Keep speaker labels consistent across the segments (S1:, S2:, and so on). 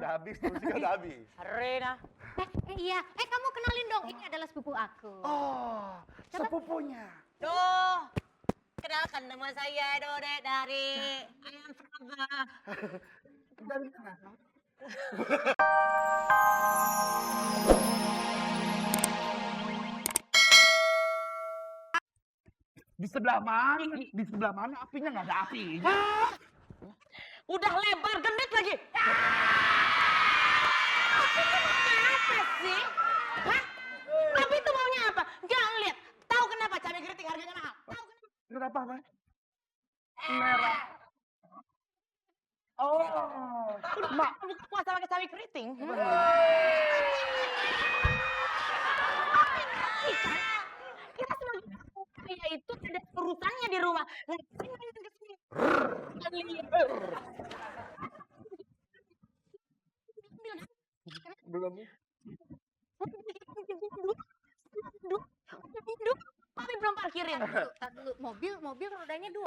S1: Udah habis, musiknya udah habis.
S2: Rena.
S3: Iya. Kamu kenalin dong. Ini adalah sepupu aku.
S1: Oh, sepupunya.
S2: Duh, kenalkan nama saya Dode dari Ayam Fraba.
S1: Dari mana? Di sebelah mana? Di sebelah mana apinya nggak ada apinya?
S2: Udah lebar genit lagi. Itu maunya apa sih? Hah? Tapi itu maunya apa? Jangan lihat. Tahu kenapa cabai keriting harganya mahal? Tahu kenapa?
S1: Kenapa, Pak? Merah. Oh,
S2: Mak, buka puasa pakai cabai keriting. Kita sebagai kaya itu ada urusannya di rumah. Ngapain main ke sini?
S1: belum.
S2: Tapi belum parkirin.
S3: Tar dulu. Mobil rodanya 2.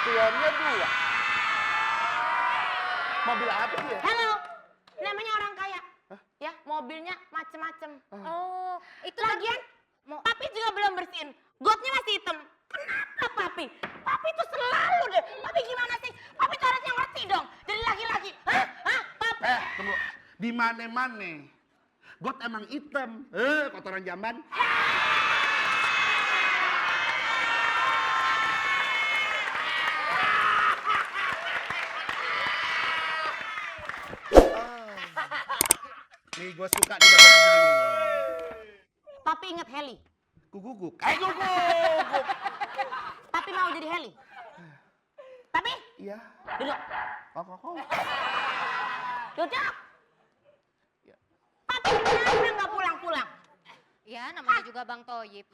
S1: Tuannya 2. Mobil apa dia?
S2: Halo, namanya orang kaya. Ya, mobilnya macem-macem.
S3: Oh, itu
S2: Lagian, Papi juga belum bersihin. Gotnya masih hitam. Kenapa Papi? Papi tuh selalu deh. Papi gimana sih? Papi tuh harusnya ngerti dong. Jadi laki-laki. Hah? Papi?
S1: Tunggu. Di mana-mana. Got emang hitam. Kotoran jamban. Nih gue suka di bagian begini.
S2: Papi inget Heli.
S1: Guguk. Guguk.
S2: Papi mau jadi Heli. Papi?
S1: Iya.
S2: Duduk.
S1: Oh.
S2: Duduk.
S1: Ya.
S2: Papi kenapa nggak pulang-pulang?
S3: Ya, namanya juga Bang Toyib.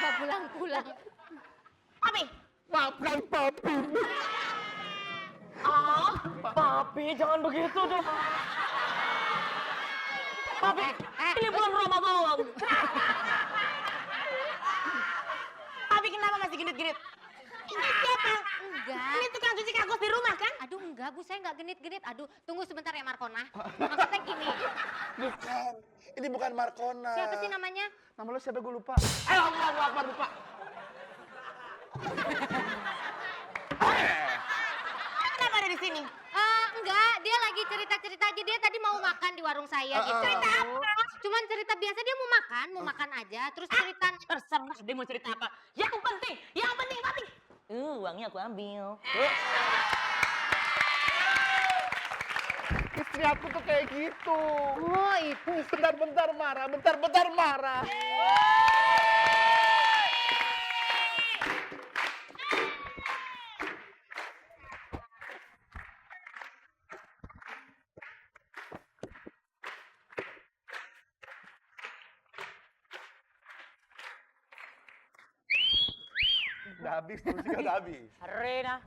S3: Gak pulang-pulang.
S2: Papi?
S1: Maafkan papi.
S2: Papi jangan begitu dong. Papi, ini bulan Ramadan. Papi kenapa masih genit-genit? Ini siapa?
S3: Enggak.
S2: Ini tukang cuci kakus di rumah kan?
S3: Aduh enggak Bu, saya enggak genit-genit. Aduh, tunggu sebentar ya Markona. Maksudnya gini.
S1: Bukan. Ini bukan Markona.
S3: Siapa sih namanya?
S1: Nama lu siapa gue lupa. Allahu Akbar lupa.
S2: Kenapa ada di sini?
S3: Enggak, dia lagi cerita-cerita aja. Dia tadi mau makan di warung saya gitu.
S2: Cerita apa?
S3: Cuman cerita biasa, dia mau makan aja. Terus cerita.
S2: Terserah dia mau cerita apa. Yang penting Papi. Uangnya aku ambil.
S1: Istri aku tuh kayak gitu.
S3: Oh itu.
S1: Bentar-bentar marah. Udah habis, musiknya udah habis.
S2: Rena.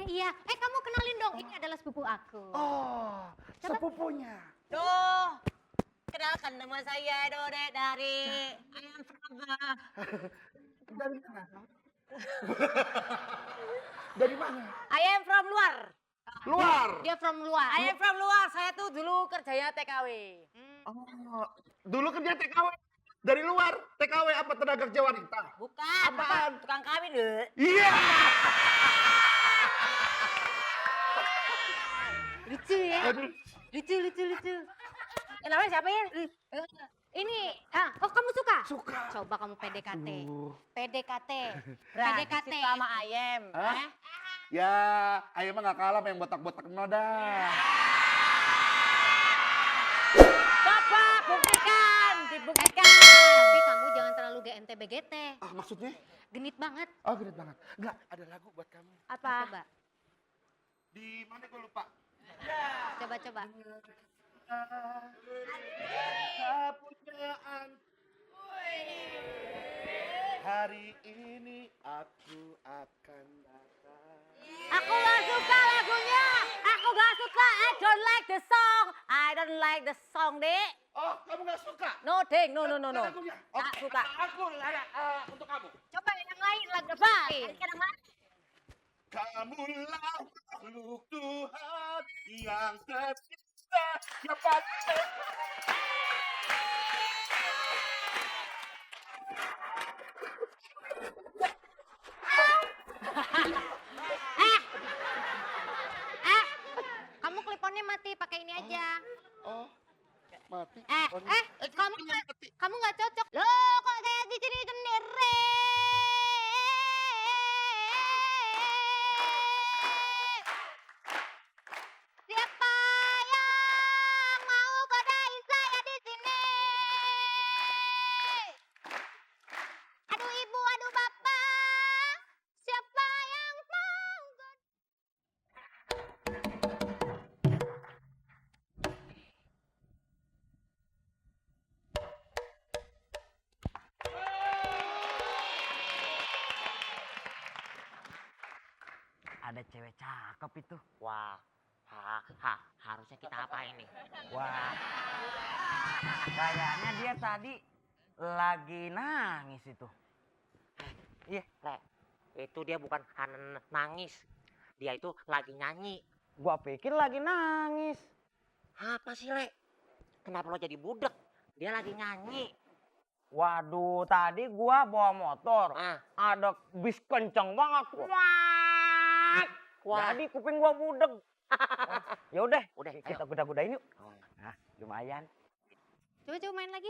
S3: Iya. Kamu kenalin dong. Ini adalah sepupu aku.
S1: Oh, sepupunya.
S2: Duh, kenalkan nama saya Dode dari Ayam Fraba.
S1: Dari mana? Dari mana?
S2: I am from luar.
S1: Luar.
S3: Dia from luar.
S2: I am from luar. Saya tuh dulu kerjanya TKW.
S1: Oh, dulu kerja TKW. Dari luar, TKW apa tenaga kerja wanita?
S2: Bukan.
S1: Apaan?
S2: Tukang kawin deh.
S1: Iya.
S3: Lucu ya.
S1: Aduh.
S3: Lucu.
S2: Namanya siapa ya?
S3: Ini, kamu suka?
S1: Suka.
S3: Coba kamu PDKT.
S1: Aduh.
S3: PDKT.
S2: Berarti
S3: PDKT.
S2: sama Ayam.
S1: Hah? Ya, ayo mah gak kalah sama yang botak-botak noda.
S2: Coba buktikan, dibuktikan.
S3: Tapi kamu jangan terlalu GNT-BGT.
S1: Maksudnya?
S3: Genit banget.
S1: Oh, gede banget. Enggak, ada lagu buat kamu.
S2: Apa?
S3: Coba.
S1: Di mana gue lupa.
S3: Coba.
S1: Kepunyaan. Hari ini aku akan datang.
S2: Aku gak suka lagunya. Aku gak suka. I don't like the song. I don't like the song, Dek.
S1: Oh, kamu gak suka?
S2: No, Dek. No.
S1: Lagunya?
S2: Tak suka.
S1: Aku ada untuk kamu.
S2: Coba yang lain lagu apa? Yang lain.
S1: Kamulah makhluk Tuhan yang tercipta yang paling
S3: Kamu kliponnya mati, pakai ini aja.
S1: oh mati.
S3: Kamu nggak cocok. Loh, kok kayak di sini sendiri? Siapa yang mau godain saya di sini? Aduh ibu, aduh bapak. Siapa yang mau godain?
S4: Ada cewek cakep itu.
S5: Wah, harusnya kita apain nih?
S4: Wah, kayaknya dia tadi lagi nangis itu. Iya,
S5: Le, itu dia bukan nangis. Dia itu lagi nyanyi.
S4: gua pikir lagi nangis.
S5: Apa sih, Le? Kenapa lo jadi budek? Dia lagi nyanyi.
S4: Waduh, tadi gua bawa motor.
S5: Ah,
S4: Ada bis kenceng banget.
S5: Wah.
S4: Jadi kuping gua budeg. Ya udah,
S5: Udah,
S4: kita
S5: ayo.
S4: kuda-kudain yuk.
S5: Oh,
S4: Nah, lumayan.
S3: Coba main lagi.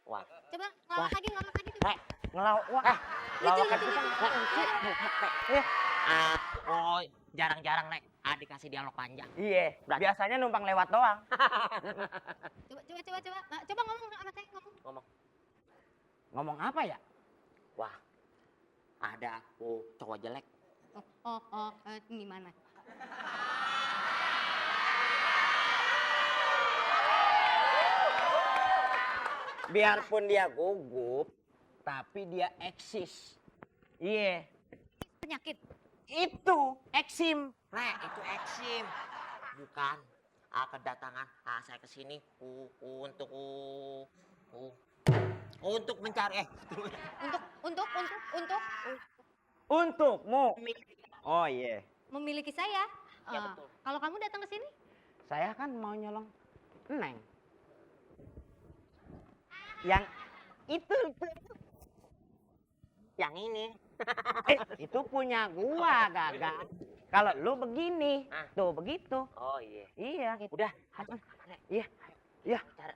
S5: Wah,
S3: Coba ngelawak lagi.
S5: Le,
S4: Ngelawak, wah. Lawakan kita. Iya.
S5: oh, jarang-jarang, Le. Dikasih dialog panjang.
S4: Iya, biasanya numpang lewat doang.
S3: Coba. Coba ngomong sama saya, ngomong.
S4: Ngomong apa ya?
S5: Wah, ada cowok jelek.
S3: Gimana?
S4: Biarpun dia gugup, tapi dia eksis. Iya,
S3: Penyakit.
S4: itu eksim.
S5: Le, itu eksim. Bukan. Kedatangan saya ke sini untuk mencari
S3: Untuk
S4: Untukmu. Oh iya,
S3: memiliki saya.
S5: Ya, betul.
S3: Kalau kamu datang ke sini,
S4: saya kan mau nyolong Neng. Yang itu.
S5: yang ini.
S4: Itu punya gua, Gaga. Kalau lu begini, tuh begitu.
S5: Oh iya.
S4: Iya.
S5: Udah.
S4: Iya. Iya.
S5: Cara.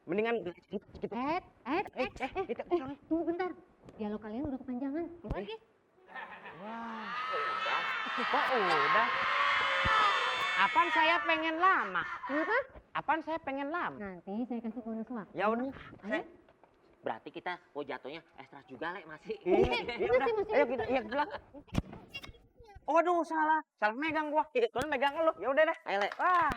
S4: Mendingan kita. Kita
S3: tunggu bentar. Dialog kalian udah kepanjangan. Lagi.
S4: Wah,
S5: Udah.
S4: kok udah? Apaan saya pengen lama?
S3: Kenapa?
S4: Apaan saya pengen lama?
S3: Nanti saya kasih bonus waktu.
S4: Ya udah. Saya,
S5: Berarti kita jatuhnya extra juga, Le, masih.
S4: iya, udah. Ayo kita, iya bilang. Waduh, salah megang gua. Soalnya megang lu. Ya udah dah.
S5: Ayo, Le.
S4: Wah.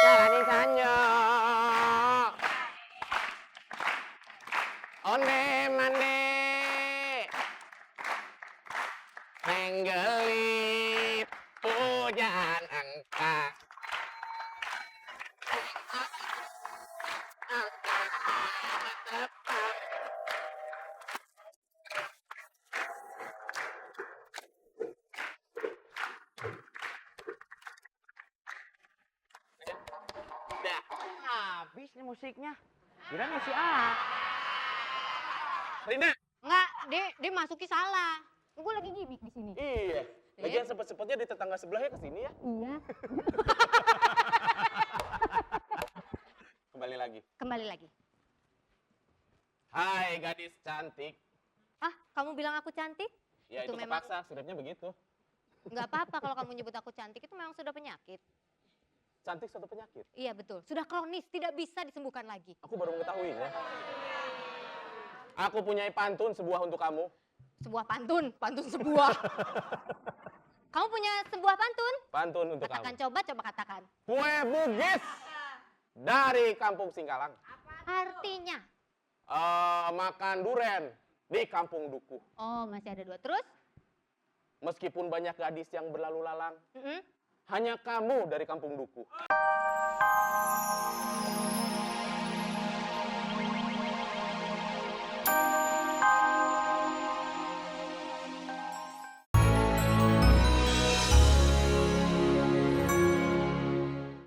S4: Jalanin kanyo. Onde mande. Menggelip hujan angka. Udah habis nih musiknya. Kira masih
S1: Rina,
S3: Enggak, dia masuki salah. Gue lagi gimmick di sini.
S1: iya. Lagian sempet-sempetnya di tetangga sebelahnya kesini ya.
S3: Iya. Kembali lagi.
S1: Hai gadis cantik.
S3: Ah, kamu bilang aku cantik?
S1: Ya
S3: Itu
S1: itu
S3: memang-
S1: kepaksa, skripnya begitu.
S3: Nggak apa-apa kalau kamu nyebut aku cantik, itu memang sudah penyakit.
S1: Cantik suatu penyakit.
S3: Iya betul, sudah kronis, tidak bisa disembuhkan lagi.
S1: Aku baru mengetahuinya. Aku punya pantun sebuah untuk kamu.
S3: Sebuah pantun sebuah. Kamu punya sebuah pantun?
S1: Pantun untuk
S3: Katakan,
S1: kamu.
S3: coba katakan.
S1: Kue Bugis dari kampung Singkalang.
S3: Artinya,
S1: Makan duren di kampung Duku.
S3: oh masih ada dua. Terus?
S1: Meskipun banyak gadis yang berlalu lalang,
S3: Mm-mm.
S1: hanya kamu dari kampung Duku.